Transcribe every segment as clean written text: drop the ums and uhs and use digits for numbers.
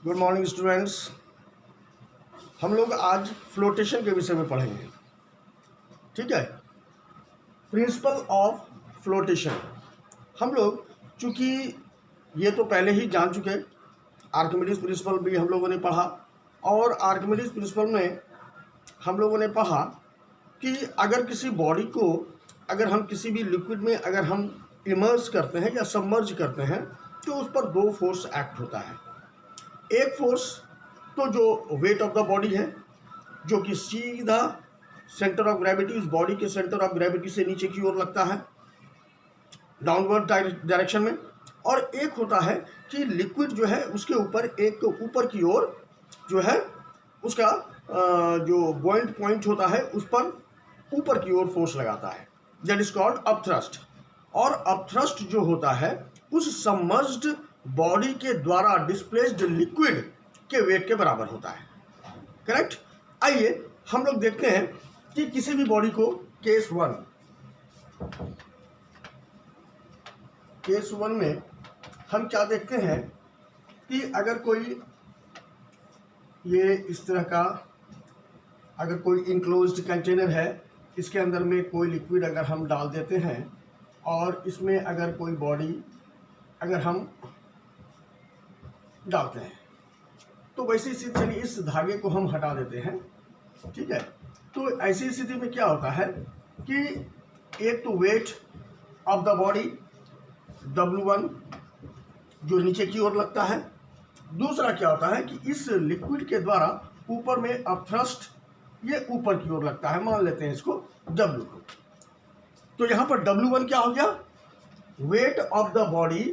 Good morning students. हम लोग आज फ्लोटेशन के विषय में पढ़ेंगे। ठीक है, प्रिंसिपल ऑफ फ्लोटेशन। हम लोग चूँकि ये तो पहले ही जान चुके, आर्किमिडीज प्रिंसिपल भी हम लोगों ने पढ़ा, और आर्किमिडीज प्रिंसिपल में हम लोगों ने पढ़ा कि अगर किसी बॉडी को अगर हम किसी भी लिक्विड में अगर हम इमर्ज करते हैं या सबमर्ज करते हैं तो उस पर दो फोर्स एक्ट होता है। एक फोर्स तो जो वेट ऑफ द बॉडी है, जो कि सीधा सेंटर ऑफ ग्रेविटी, उस बॉडी के सेंटर ऑफ ग्रेविटी से नीचे की ओर लगता है डाउनवर्ड डायरेक्शन में। और एक होता है कि लिक्विड जो है उसके ऊपर एक ऊपर की ओर जो है उसका जो बॉइंट पॉइंट होता है उस पर ऊपर की ओर फोर्स लगाता है, दैट इज कॉल्ड अपथ्रस्ट। और अपथ्रस्ट जो होता है उस सबमर्ज्ड बॉडी के द्वारा डिस्प्लेस्ड लिक्विड के वेट के बराबर होता है। करेक्ट। आइए हम लोग देखते हैं कि किसी भी बॉडी को केस वन में हम क्या देखते हैं कि अगर कोई ये इस तरह का अगर कोई इनक्लोज्ड कंटेनर है, इसके अंदर में कोई लिक्विड अगर हम डाल देते हैं और इसमें अगर कोई बॉडी अगर हम डालते हैं तो वैसी स्थिति, चलिए इस धागे को हम हटा देते हैं। ठीक है, तो ऐसी स्थिति में क्या होता है कि एक तो wait of the body W1 जो नीचे की ओर लगता है, दूसरा क्या होता है कि इस लिक्विड के द्वारा ऊपर में अपथ्रस्ट ये ऊपर की ओर लगता है, मान लेते हैं इसको W2। तो यहाँ पर W1 क्या हो गया, wait of the body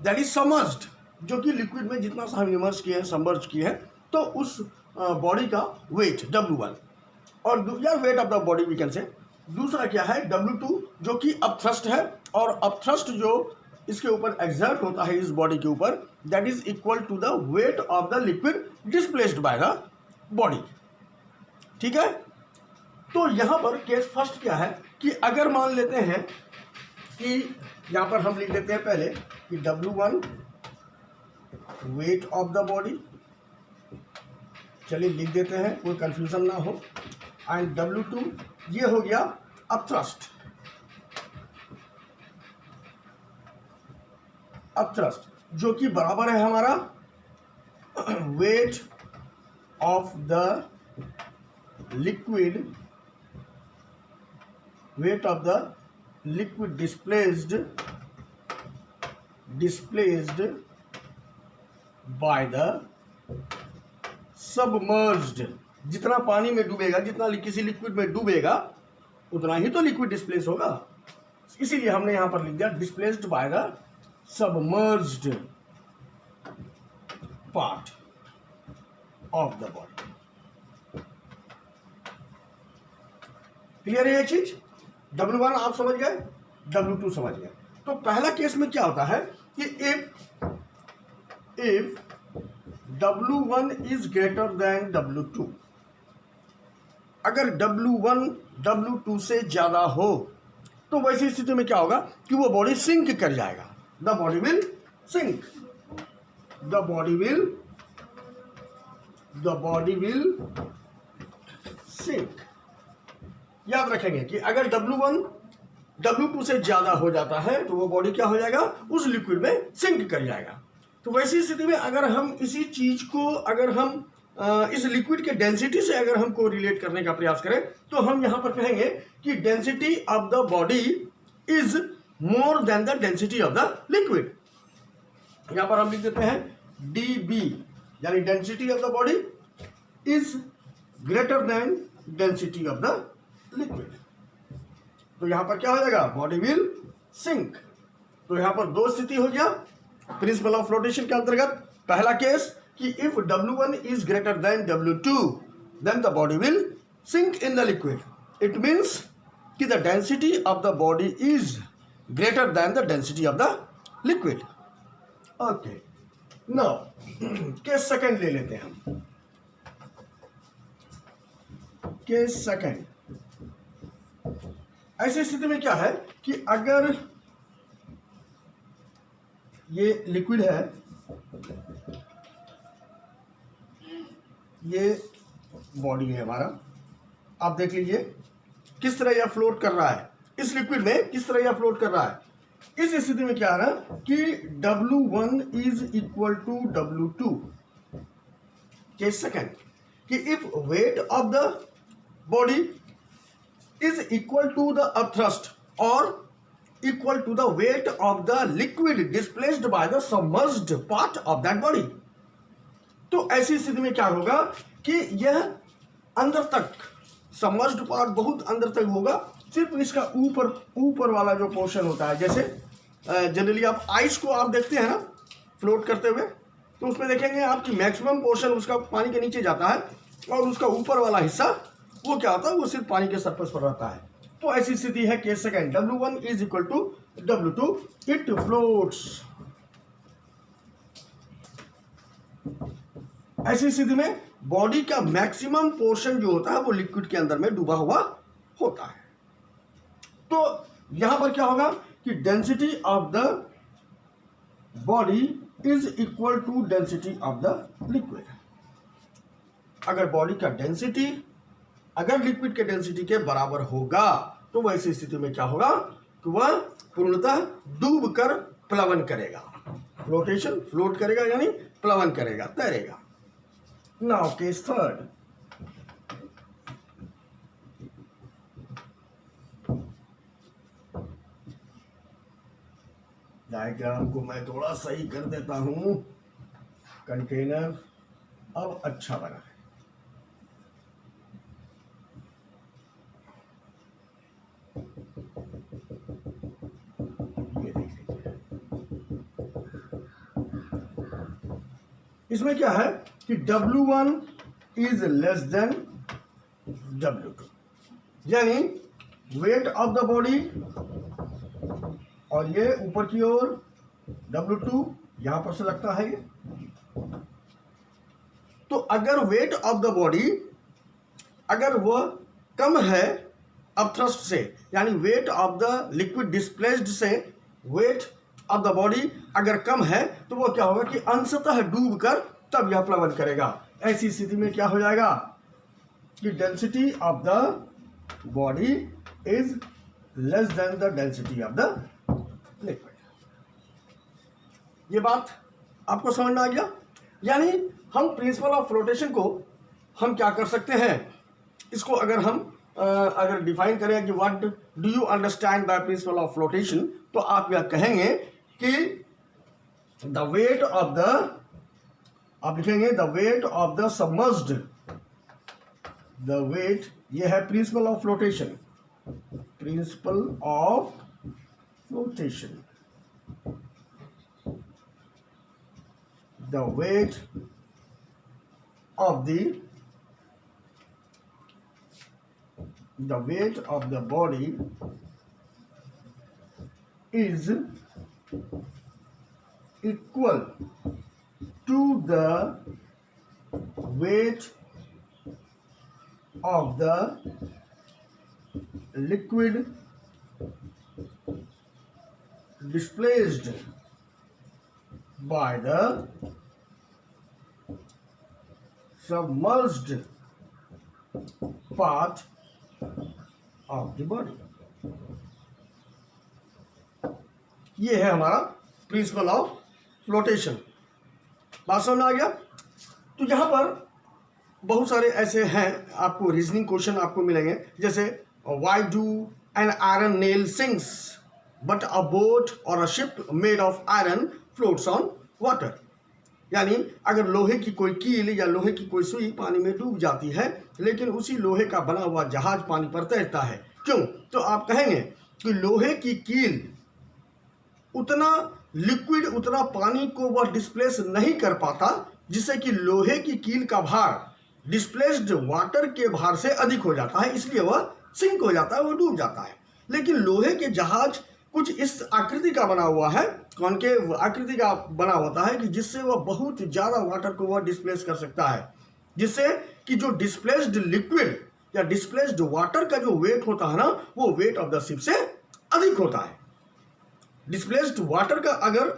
that is submerged, जो कि लिक्विड में जितना सा हम इमर्ज किए हैं, सबमर्ज किए हैं, तो उस बॉडी का वेट W1 और या weight of the body we can say. दूसरा क्या है W2 जो कि अपथ्रस्ट है, और अपथ्रस्ट जो इसके ऊपर एक्सर्ट होता है इस बॉडी के ऊपर, that is equal to the weight of the liquid displaced by the body. ठीक है, तो यहाँ पर केस फर्स्ट क्या है कि अगर मान लेते हैं कि यहाँ पर हम लिख लेते हैं पहले कि W1 wait of the body, चलिए लिख देते हैं कोई कंफ्यूजन ना हो, एंड W2 ये हो गया अपथ्रस्ट, जो कि बराबर है हमारा wait of the liquid displaced by the submerged. जितना पानी में डूबेगा, जितना किसी लिक्विड में डूबेगा, उतना ही तो लिक्विड डिस्प्लेस होगा, इसीलिए हमने यहां पर लिख दिया displaced by the submerged part of the body. Clear है ये चीज? W1 आप समझ गए, W2 समझ गए। तो पहला केस में क्या होता है कि if W1 is greater than W2, अगर W1 W2 से ज्यादा हो तो वैसी स्थिति में क्या होगा कि वो बॉडी सिंक कर जाएगा, the body will sink, the body will sink. याद रखेंगे कि अगर W1 W2 से ज्यादा हो जाता है तो वो बॉडी क्या हो जाएगा, उस लिक्विड में सिंक कर जाएगा। तो वैसी स्थिति में अगर हम इसी चीज को अगर हम इस लिक्विड के डेंसिटी से अगर हमको रिलेट करने का प्रयास करें तो हम यहां पर कहेंगे कि density of the body is more than the density of the liquid. यहां पर हम लिख देते हैं DB, यानी density of the body is greater then density of the liquid. तो यहां पर क्या हो जाएगा, बॉडी विल सिंक। तो यहां पर दो स्थिति हो गया प्रिंसिपल ऑफ फ्लोटेशन के अंतर्गत। पहला केस कि if W1 is greater than W2 then the body will sink in the liquid. It means कि the density of the body is greater than the density of the liquid. Okay, now case second ले लेते हैं हम। Case second, ऐसी स्थिति में क्या है कि अगर ये लिक्विड है ये बॉडी है हमारा, आप देख लीजिए किस तरह यह फ्लोट कर रहा है, इस लिक्विड में किस तरह यह फ्लोट कर रहा है। इस स्थिति में क्या है ना कि W1 is equal to W2 के सेकेंड, कि if weight of the body is equal to the upthrust और equal to the weight of the liquid displaced by the submerged part of that body. तो ऐसी स्थिति में क्या होगा कि यह अंदर तक, सबमर्ज्ड पार्ट बहुत अंदर तक होगा, सिर्फ इसका ऊपर वाला जो पोर्शन होता है, जैसे जनरली आप आइस को आप देखते हैं ना फ्लोट करते हुए, तो उसमें देखेंगे आपकी मैक्सिमम पोर्शन उसका पानी के नीचे जाता है और उसका ऊपर वाला हिस्सा वो क्या होता है, वो सिर्फ पानी के सरफेस पर रहता है। तो ऐसी स्थिति है case second, W1 is equal to W2, it floats. ऐसी स्थिति में बॉडी का मैक्सिमम पोर्शन जो होता है वो लिक्विड के अंदर में डूबा हुआ होता है। तो यहां पर क्या होगा कि density of the body is equal to density of the liquid. अगर बॉडी का डेंसिटी अगर लिक्विड के डेंसिटी के बराबर होगा तो वैसी स्थिति में क्या होगा कि वह पूर्णतः डूब कर प्लवन करेगा, फ्लोटेशन, फ्लोट करेगा यानी प्लवन करेगा, तैरेगा। नाउ केस थर्ड, डायग्राम को मैं थोड़ा सही कर देता हूं, कंटेनर अब अच्छा बना है। ये देख लीजिए, इसमें क्या है कि W1 is less than W2, यानी वेट ऑफ द बॉडी, और ये ऊपर की ओर W2 यहां पर से लगता है ये। तो अगर वेट ऑफ द बॉडी अगर वह कम है अपथ्रस्ट से, यानी weight of the liquid displaced से वेट ऑफ द बॉडी अगर कम है तो वो क्या होगा कि अंशतः डूब कर तब यह प्लवन करेगा। ऐसी स्थिति में क्या हो जाएगा कि density of the body is less than the density of the liquid. ये बात आपको समझ में आ गया? यानी हम प्रिंसिपल ऑफ फ्लोटेशन को हम क्या कर सकते हैं, इसको अगर हम अगर डिफाइन करें कि what do you understand by principle of flotation, तो आप यह कहेंगे कि द वेट ऑफ द, आप लिखेंगे the weight of the submerged, the weight, ये है principle of flotation, principle of flotation, the weight of the body is equal to the weight of the liquid displaced by the submerged part of the body। ये है हमारा principal of flotation. बात समझ में आ गया? तो यहाँ पर बहुत सारे ऐसे हैं, आपको रीजनिंग क्वेश्चन आपको मिलेंगे, जैसे why do an iron nail sinks but a boat और a ship made of iron floats on water. यानी अगर लोहे की कोई कील या लोहे की कोई सुई पानी में डूब जाती है लेकिन उसी लोहे का बना हुआ जहाज पानी पर तैरता है, क्यों? तो आप कहेंगे कि लोहे की कील उतना लिक्विड, उतना पानी को वह डिस्प्लेस नहीं कर पाता जिससे कि लोहे की कील का भार डिस्प्लेस्ड वाटर के भार से अधिक हो जाता है, इसलिए वह सिंक हो जाता है, वह डूब जाता है। लेकिन लोहे के जहाज कुछ इस आकृति का बना हुआ है, कॉनकेव आकृति का बना होता है कि जिससे वह बहुत ज़्यादा वाटर को वह डिस्प्लेस कर सकता है, जिससे कि जो डिस्प्लेस्ड लिक्विड या डिस्प्लेस्ड वाटर का जो वेट होता है ना, वो वेट ऑफ द शिप से अधिक होता है। डिस्प्लेस्ड वाटर का अगर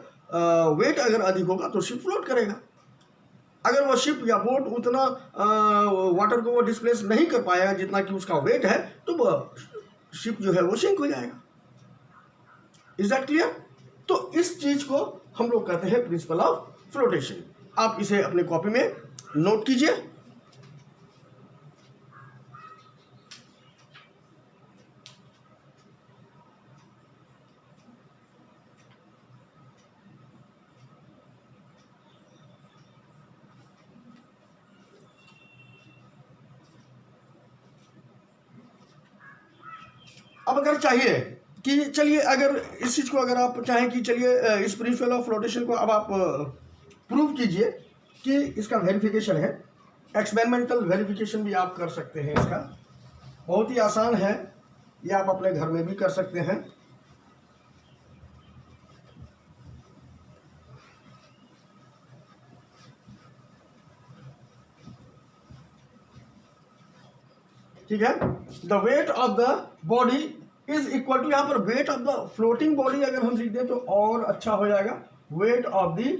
वेट अगर अधिक होगा तो शिप फ्लोट करेगा। अगर वो शिप या बोट उतना वाटर को वो डिस्प्लेस नहीं कर पाएगा जितना कि उसका वेट है, तो वो शिप जो है वो सिंक हो जाएगा। Is that clear? तो इस चीज को हम लोग कहते हैं प्रिंसिपल ऑफ फ्लोटेशन। आप इसे अपने कॉपी में नोट कीजिए। अब अगर चाहिए कि चलिए, अगर इस चीज़ को अगर आप चाहें कि चलिए इस प्रिंसिपल ऑफ फ्लोटेशन को अब आप प्रूव कीजिए कि इसका वेरिफिकेशन है, एक्सपेरिमेंटल वेरिफिकेशन भी आप कर सकते हैं। इसका बहुत ही आसान है, ये आप अपने घर में भी कर सकते हैं। ठीक है, the weight of the body is equal to, यहां पर weight of the floating body अगर हम लिख दें तो और अच्छा हो जाएगा। Weight of the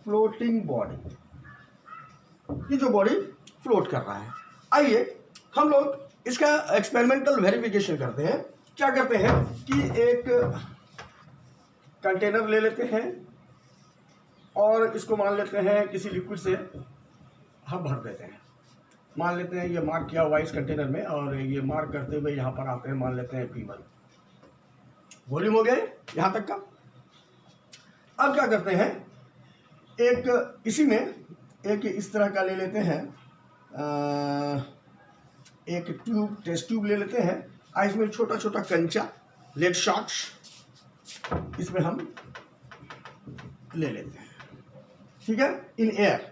floating body, ये जो बॉडी फ्लोट कर रहा है। आइए हम लोग इसका एक्सपेरिमेंटल वेरिफिकेशन करते हैं। क्या करते हैं कि एक कंटेनर ले लेते हैं और इसको मान लेते हैं किसी लिक्विड से हम भर देते हैं। मान लेते हैं ये मार्क किया हुआ इस कंटेनर में, और ये मार्क करते हुए यहाँ पर आते हैं, मान लेते हैं P1। वॉल्यूम हो गया यहाँ तक का। अब क्या करते हैं, एक इसी में एक इस तरह का ले लेते हैं, एक ट्यूब, टेस्ट ट्यूब ले लेते हैं। इसमें छोटा छोटा कंचा लेड शॉट्स इसमें हम ले लेते हैं। ठीक है, इन एयर,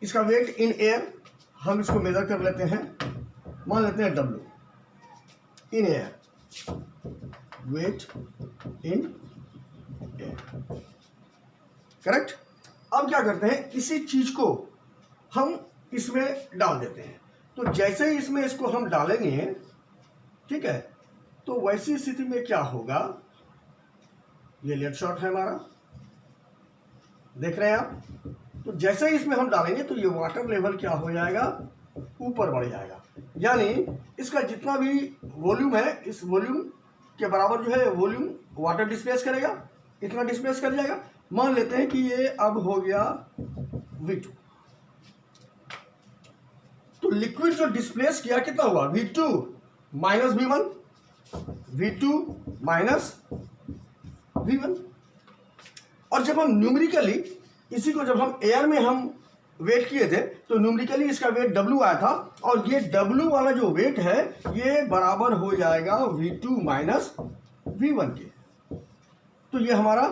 इसका वेट इन एयर हम इसको मेजर कर लेते हैं, मान लेते हैं W in air, weight in air, correct. अब क्या करते हैं, इसी चीज को हम इसमें डाल देते हैं। तो जैसे ही इसमें इसको हम डालेंगे, ठीक है, तो वैसी स्थिति में क्या होगा, ये लेड शॉट है हमारा, देख रहे हैं आप। तो जैसे ही इसमें हम डालेंगे तो ये वाटर लेवल क्या हो जाएगा, ऊपर बढ़ जाएगा। यानी इसका जितना भी वॉल्यूम है, इस वॉल्यूम के बराबर जो है वॉल्यूम वाटर डिस्प्लेस करेगा, इतना डिस्प्लेस कर जाएगा। मान लेते हैं कि ये अब हो गया V2। तो लिक्विड जो डिस्प्लेस किया कितना हुआ, V2 minus V1, V2 minus V1। और जब हम न्यूमेरिकली इसी को जब हम एयर में हम वेट किए थे तो न्यूमेरिकली इसका वेट W आया था, और ये W वाला जो वेट है ये बराबर हो जाएगा V2 माइनस V1 के। तो ये हमारा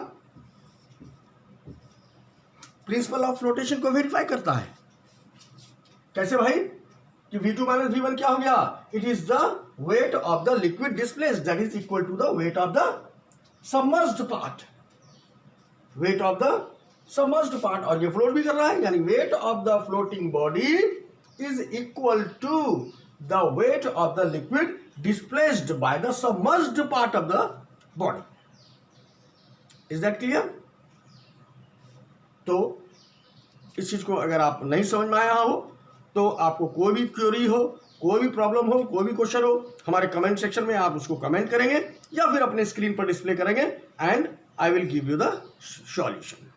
प्रिंसिपल ऑफ फ्लोटेशन को वेरीफाई करता है। कैसे भाई, कि V2 माइनस V1 क्या हो गया, it is the weight of the liquid displaced that is equal to the weight of the submerged part, weight of the submerged part. और ये फ्लोट भी कर रहा है, यानी weight of the floating body is equal to the weight of the liquid displaced by the submerged part of the body. Is that clear? तो इस चीज को अगर आप नहीं समझ में आया हो तो आपको कोई भी क्वेरी हो, कोई भी प्रॉब्लम हो, कोई भी क्वेश्चन हो, हमारे कमेंट सेक्शन में आप उसको कमेंट करेंगे या फिर अपने स्क्रीन पर डिस्प्ले करेंगे, and I will give you the solution.